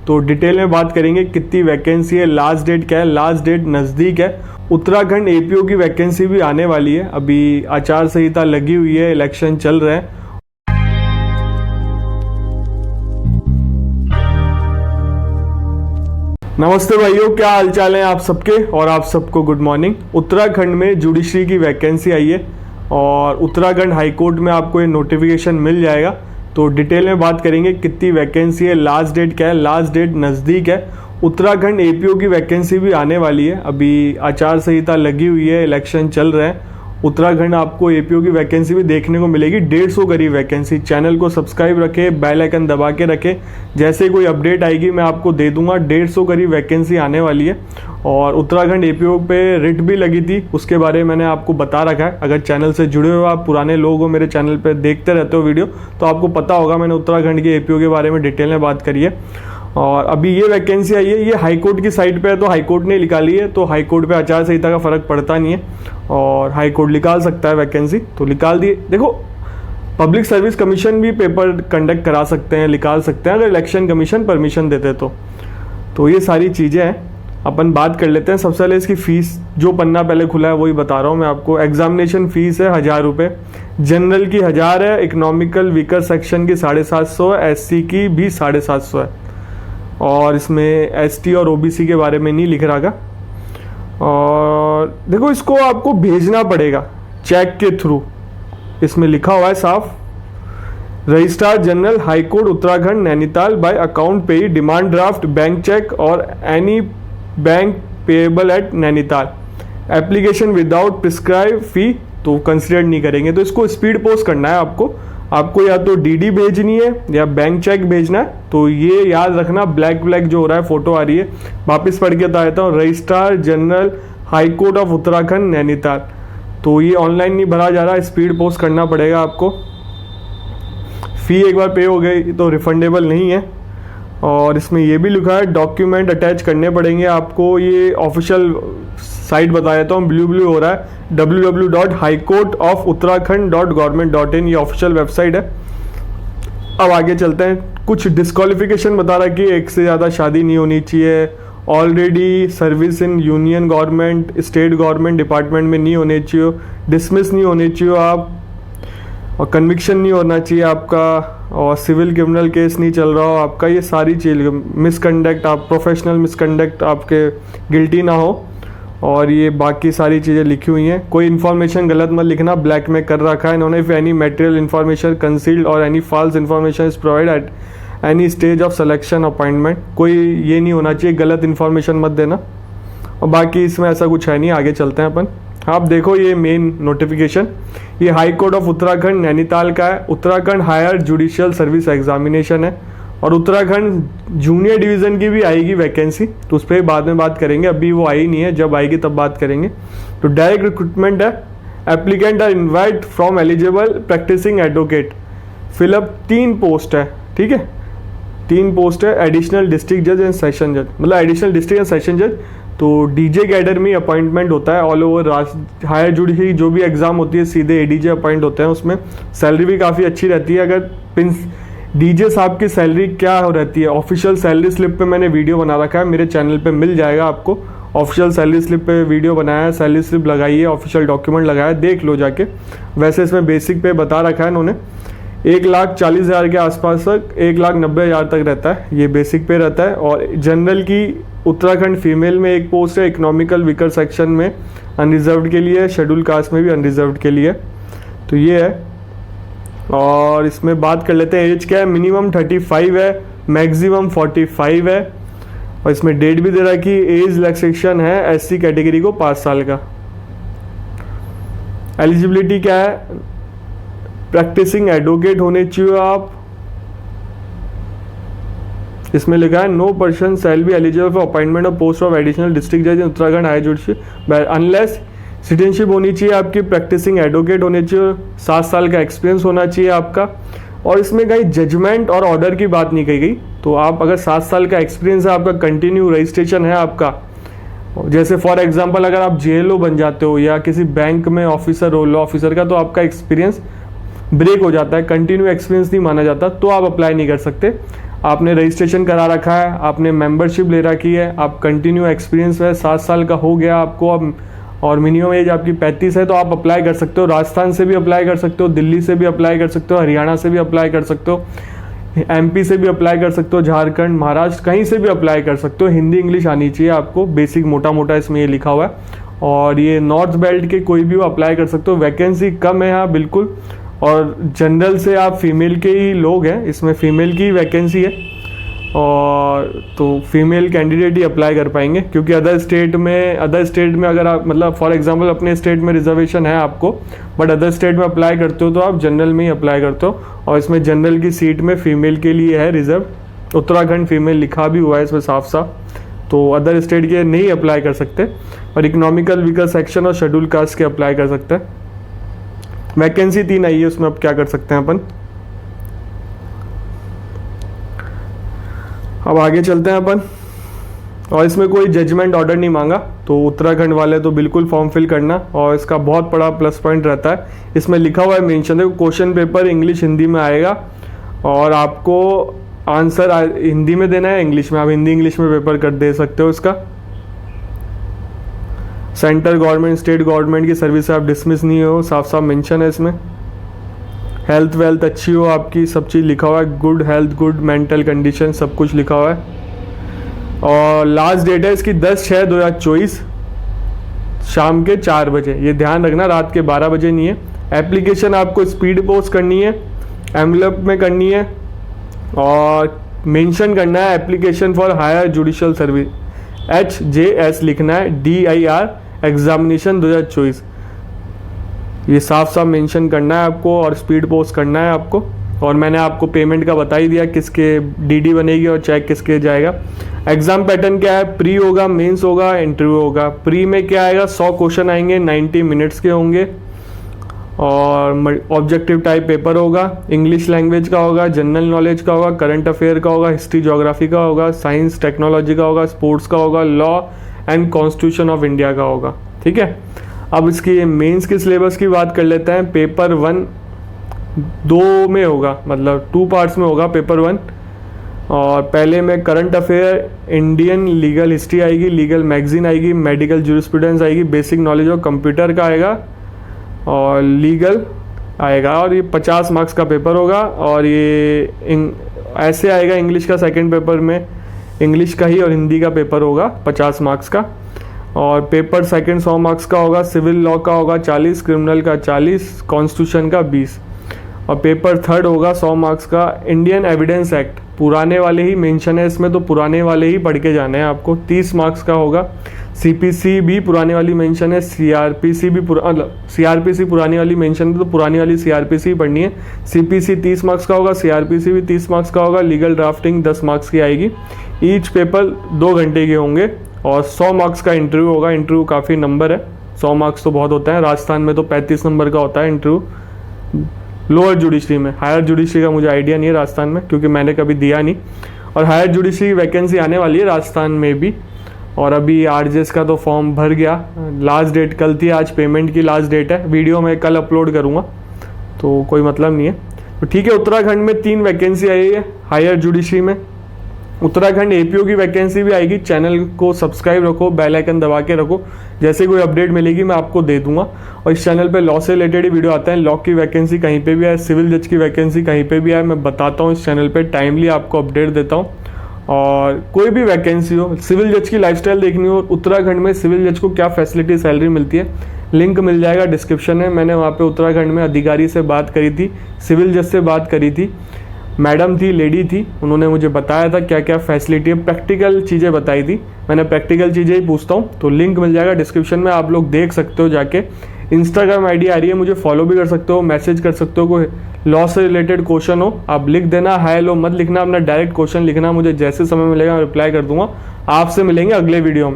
तो डिटेल में बात करेंगे कितनी वैकेंसी है, लास्ट डेट क्या है। लास्ट डेट नज़दीक है। उत्तराखंड एपीओ की वैकेंसी भी आने वाली है। अभी आचार संहिता लगी हुई है, इलेक्शन चल रहे हैं। नमस्ते भाइयों, क्या हालचाल है आप सबके, और आप सबको गुड मॉर्निंग। उत्तराखंड में जुडिशरी की वैकेंसी आई है और उत्तराखंड हाई कोर्ट में आपको ये नोटिफिकेशन मिल जाएगा। तो डिटेल में बात करेंगे कितनी वैकेंसी है, लास्ट डेट क्या है। लास्ट डेट नज़दीक है। उत्तराखंड एपीओ की वैकेंसी भी आने वाली है। अभी आचार संहिता लगी हुई है, इलेक्शन चल रहे हैं। उत्तराखंड आपको एपीओ की वैकेंसी भी देखने को मिलेगी। 150 करीब वैकेंसी। चैनल को सब्सक्राइब रखें, बेल आइकन दबा के रखें, जैसे कोई अपडेट आएगी मैं आपको दे दूंगा। 150 करीब वैकेंसी आने वाली है। और उत्तराखंड एपीओ पे रिट भी लगी थी, उसके बारे में मैंने आपको बता रखा है। अगर चैनल से जुड़े हो, आप पुराने लोग हो, मेरे चैनल पर देखते रहते हो वीडियो, तो आपको पता होगा मैंने उत्तराखंड के एपीओ के बारे में डिटेल में बात करी है। और अभी ये वैकेंसी आई है, ये हाई कोर्ट की साइट पे है, तो हाई कोर्ट ने निकाली है। तो हाई कोर्ट पे आचार संहिता का फर्क पड़ता नहीं है और हाई कोर्ट निकाल सकता है वैकेंसी, तो निकाल दिए। देखो, पब्लिक सर्विस कमीशन भी पेपर कंडक्ट करा सकते हैं, निकाल सकते हैं, अगर इलेक्शन कमीशन परमिशन देते तो ये सारी चीज़ें हैं। अपन बात कर लेते हैं। सबसे पहले इसकी फ़ीस, जो पन्ना पहले खुला है वही बता रहा हूँ मैं आपको। एग्जामिनेशन फ़ीस है 1000 रुपये, जनरल की 1000 है, इकोनॉमिकल वीकर सेक्शन की 750 है, एससी की भी 750 है। और इसमें एसटी और ओबीसी के बारे में नहीं लिख रहा था। और देखो, इसको आपको भेजना पड़ेगा चेक के थ्रू। इसमें लिखा हुआ है साफ, registrar general high court Uttarakhand Nainital by account pay demand draft bank cheque और any bank payable at Nainital. Application without prescribe fee तो कंसिडर नहीं करेंगे। तो इसको स्पीड पोस्ट करना है आपको या तो डीडी भेजनी है या बैंक चेक भेजना है। तो ये याद रखना, ब्लैक जो हो रहा है, फोटो आ रही है, वापस पढ़ के बता देता हूँ। Registrar general high court of Uttarakhand Nainital. तो ये ऑनलाइन नहीं भरा जा रहा, स्पीड पोस्ट करना पड़ेगा आपको। फ़ी एक बार पे हो गई तो रिफंडेबल नहीं है। और इसमें ये भी लिखा है डॉक्यूमेंट अटैच करने पड़ेंगे आपको। ये ऑफिशियल साइट बता देता हूँ, ब्लू हो रहा है, www.highcourtofuttarakhand.government.in, ये ऑफिशियल वेबसाइट है। अब आगे चलते हैं। कुछ डिस्क्वालिफिकेशन बता रहा है कि एक से ज़्यादा शादी नहीं होनी चाहिए, already service in union government, state government department में नहीं होने चाहिए, डिसमिस नहीं होने चाहिए आप, और कन्विक्शन नहीं होना चाहिए आपका, और सिविल क्रिमिनल केस नहीं चल रहा हो आपका। ये सारी चीज़, मिसकंडक्ट, आप प्रोफेशनल मिसकंडक्ट आपके गिल्टी ना हो, और ये बाकी सारी चीज़ें लिखी हुई हैं। कोई इन्फॉर्मेशन गलत मत लिखना, ब्लैक में कर रखा है इन्होंने। If any material information concealed और any false information is provide at any stage of selection appointment. कोई ये नहीं होना चाहिए, गलत इन्फॉर्मेशन मत देना। और बाकी इसमें ऐसा कुछ है नहीं। आगे चलते हैं अपन। आप देखो, ये मेन नोटिफिकेशन, ये high court of Uttarakhand Nainital का है। Uttarakhand higher judicial service examination है। और उत्तराखंड जूनियर डिवीज़न की भी आएगी वैकेंसी, तो उस पर बाद में बात करेंगे। अभी वो आई नहीं है, जब आएगी तब बात करेंगे। तो डायरेक्ट रिक्रूटमेंट है। Applicant are invite from eligible practising advocate. Fill up 3 post है, ठीक है, 3 पोस्ट है। एडिशनल डिस्ट्रिक्ट जज एंड सेशन जज, मतलब एडिशनल डिस्ट्रिक्ट एंड सेशन जज। तो डीजे कैडर में अपॉइंटमेंट होता है ऑल ओवर हायर जुडिशरी। जो भी एग्जाम होती है सीधे एडीजे अपॉइंट होते हैं। उसमें सैलरी भी काफ़ी अच्छी रहती है। अगर डीजे साहब की सैलरी क्या हो रहती है, ऑफिशियल सैलरी स्लिप पे मैंने वीडियो बना रखा है, मेरे चैनल पे मिल जाएगा आपको। ऑफिशियल सैलरी स्लिप पे वीडियो बनाया है, सैलरी स्लिप लगाई है, ऑफिशियल डॉक्यूमेंट लगाया है, देख लो जाके। वैसे इसमें बेसिक पे बता रखा है इन्होंने, 1,40,000 के आसपास तक 1,90,000 तक रहता है, ये बेसिक पे रहता है। और जनरल की उत्तराखंड फीमेल में एक पोस्ट है, इकोनॉमिकल वीकर सेक्शन में अनरिजर्व्ड के लिए, शेड्यूल कास्ट में भी अनरिजर्व्ड के लिए। तो ये है। और इसमें बात कर लेते हैं एज क्या है। मिनिमम 35 है, मैक्सिमम 45 है। और इसमें डेट भी दे रहा है कि एज रिलैक्सेशन है एससी कैटेगरी को 5 साल का। एलिजिबिलिटी क्या है, प्रैक्टिसिंग एडवोकेट होने चाहिए आप। इसमें लिखा है no person shall be eligible for appointment of post of additional district जज in Uttarakhand high judiciary unless citizenship होनी चाहिए आपकी, प्रैक्टिसिंग एडवोकेट होने चाहिए, 7 साल का एक्सपीरियंस होना चाहिए आपका। और इसमें कहीं जजमेंट और ऑर्डर की बात नहीं कही गई। तो आप अगर 7 साल का एक्सपीरियंस है आपका, कंटिन्यू रजिस्ट्रेशन है आपका, जैसे फॉर एग्जांपल अगर आप जेएलओ बन जाते हो या किसी बैंक में ऑफिसर हो, लॉ ऑफिसर का, तो आपका एक्सपीरियंस ब्रेक हो जाता है, कंटिन्यू एक्सपीरियंस नहीं माना जाता, तो आप अप्लाई नहीं कर सकते। आपने रजिस्ट्रेशन करा रखा है, आपने मेंबरशिप ले रखी है, आप कंटिन्यू एक्सपीरियंस है 7 साल का हो गया आपको अब, और मिनिमम एज आपकी 35 है, तो आप अप्लाई कर सकते हो। राजस्थान से भी अप्लाई कर सकते हो, दिल्ली से भी अप्लाई कर सकते हो, हरियाणा से भी अप्लाई कर सकते हो, MP से भी अप्लाई कर सकते हो, झारखंड, महाराष्ट्र, कहीं से भी अप्लाई कर सकते हो। हिंदी इंग्लिश आनी चाहिए आपको, बेसिक मोटा मोटा इसमें ये लिखा हुआ है। और ये नॉर्थ बेल्ट के कोई भी अप्लाई कर सकते हो। वैकेंसी कम है यहाँ बिल्कुल, और जनरल से आप फीमेल के ही लोग हैं, इसमें फीमेल की वैकेंसी है, और तो फीमेल कैंडिडेट ही अप्लाई कर पाएंगे, क्योंकि अदर स्टेट में अगर आप मतलब फॉर एग्जांपल अपने स्टेट में रिजर्वेशन है आपको, बट अदर स्टेट में अप्लाई करते हो तो आप जनरल में ही अप्लाई करते हो, और इसमें जनरल की सीट में फीमेल के लिए है रिजर्व। उत्तराखंड फीमेल लिखा भी हुआ है इसमें साफ साफ, तो अदर स्टेट के नहीं अप्लाई कर सकते, और इकोनॉमिकल वीकर सेक्शन और शेड्यूल कास्ट के अप्लाई कर सकते हैं। वैकेंसी 3 आई है, उसमें अब क्या कर सकते हैं अपन, अब आगे चलते हैं अपन। और इसमें कोई जजमेंट ऑर्डर नहीं मांगा, तो उत्तराखंड वाले तो बिल्कुल फॉर्म फिल करना, और इसका बहुत बड़ा प्लस पॉइंट रहता है, इसमें लिखा हुआ है मेंशन, देखो क्वेश्चन पेपर इंग्लिश हिंदी में आएगा, और आपको आंसर हिंदी में देना है, इंग्लिश में, आप हिंदी इंग्लिश में पेपर कर दे सकते हो इसका। सेंट्रल गवर्नमेंट स्टेट गवर्नमेंट की सर्विस से आप डिसमिस नहीं हो, साफ साफ मेंशन है इसमें। हेल्थ वेल्थ अच्छी हो आपकी, सब चीज़ लिखा हुआ है, good health, good mental condition, सब कुछ लिखा हुआ है। और लास्ट डेट है इसकी 10/6/2024 शाम के 4 बजे, ये ध्यान रखना, रात के 12 बजे नहीं है। एप्लीकेशन आपको स्पीड पोस्ट करनी है, एनवेलप में करनी है, और मेंशन करना है application for higher judicial service, HJS लिखना है, DIR एग्जामिनेशन 2024, ये साफ साफ मेंशन करना है आपको, और स्पीड पोस्ट करना है आपको। और मैंने आपको पेमेंट का बता ही दिया, किसके DD बनेगी और चेक किसके जाएगा। एग्जाम पैटर्न क्या है, प्री होगा, मेंस होगा, इंटरव्यू होगा। प्री में क्या आएगा, 100 क्वेश्चन आएंगे, 90 मिनट्स के होंगे, और ऑब्जेक्टिव टाइप पेपर होगा, इंग्लिश लैंग्वेज का होगा, जनरल नॉलेज का होगा, करंट अफेयर का होगा, हिस्ट्री ज्योग्राफी का होगा, साइंस टेक्नोलॉजी का होगा, स्पोर्ट्स का होगा, law and constitution of India का होगा। ठीक है, अब इसकी मेंस के सिलेबस की बात कर लेते हैं। पेपर 1 2 में होगा, मतलब 2 पार्ट्स में होगा पेपर 1, और पहले में current affair, Indian legal history आएगी, लीगल मैगजीन आएगी, मेडिकल ज्यूरिस्प्रूडेंस आएगी, बेसिक नॉलेज ऑफ कंप्यूटर का आएगा, और लीगल आएगा, और ये 50 मार्क्स का पेपर होगा। और ये ऐसे आएगा, इंग्लिश का सेकंड पेपर में इंग्लिश का ही और हिंदी का पेपर होगा 50 मार्क्स का, और पेपर सेकंड 100 मार्क्स का होगा, सिविल लॉ का होगा 40, क्रिमिनल का 40, कॉन्स्टिट्यूशन का 20, और पेपर थर्ड होगा 100 मार्क्स का, इंडियन एविडेंस एक्ट, पुराने वाले ही मेंशन है इसमें, तो पुराने वाले ही पढ़ के जाने हैं आपको, 30 मार्क्स का होगा। CPC भी पुराने वाली मेंशन है, CRPC भी CRPC पुरानी वाली मेंशन है, तो पुरानी वाली CRPC ही पढ़नी है। CPC 30 मार्क्स का होगा, CRPC भी 30 मार्क्स का होगा, लीगल ड्राफ्टिंग 10 मार्क्स की आएगी। ईच पेपर 2 घंटे के होंगे, और 100 मार्क्स का इंटरव्यू होगा। इंटरव्यू काफ़ी नंबर है, 100 मार्क्स तो बहुत होता है, राजस्थान में तो 35 नंबर का होता है इंटरव्यू लोअर जुडिशरी में। हायर जुडिशरी का मुझे आइडिया नहीं है राजस्थान में, क्योंकि मैंने कभी दिया नहीं। और हायर जुडिशरी की वैकेंसी आने वाली है राजस्थान में भी, और अभी RJS का तो फॉर्म भर गया, लास्ट डेट कल थी, आज पेमेंट की लास्ट डेट है। वीडियो मैं कल अपलोड करूँगा, तो कोई मतलब नहीं है। तो ठीक है, उत्तराखंड में 3 वैकेंसी आई है हायर जुडिशरी में। उत्तराखंड APO की वैकेंसी भी आएगी। चैनल को सब्सक्राइब रखो, बेल आइकन दबा के रखो, जैसे कोई अपडेट मिलेगी मैं आपको दे दूंगा। और इस चैनल पे लॉ से रिलेटेड ही वीडियो आता है, लॉ की वैकेंसी कहीं पे भी आए, सिविल जज की वैकेंसी कहीं पे भी आए, मैं बताता हूँ इस चैनल पे, टाइमली आपको अपडेट देता हूँ। और कोई भी वैकेंसी हो, सिविल जज की लाइफस्टाइल देखनी हो, उत्तराखंड में सिविल जज को क्या फैसिलिटी सैलरी मिलती है, लिंक मिल जाएगा डिस्क्रिप्शन में। मैंने वहाँ पे उत्तराखंड में अधिकारी से बात करी थी, सिविल जज से बात करी थी, मैडम थी, लेडी थी, उन्होंने मुझे बताया था क्या क्या फैसिलिटी है, प्रैक्टिकल चीज़ें बताई थी। मैंने प्रैक्टिकल चीज़ें ही पूछता हूँ, तो लिंक मिल जाएगा डिस्क्रिप्शन में, आप लोग देख सकते हो जाके। इंस्टाग्राम ID आ रही है, मुझे फॉलो भी कर सकते हो, मैसेज कर सकते हो, कोई लॉ से रिलेटेड क्वेश्चन हो आप लिख देना, हाय लो मत लिखना, अपना डायरेक्ट क्वेश्चन लिखना, मुझे जैसे समय मिलेगा मैं रिप्लाई कर दूंगा। आपसे मिलेंगे अगले वीडियो में।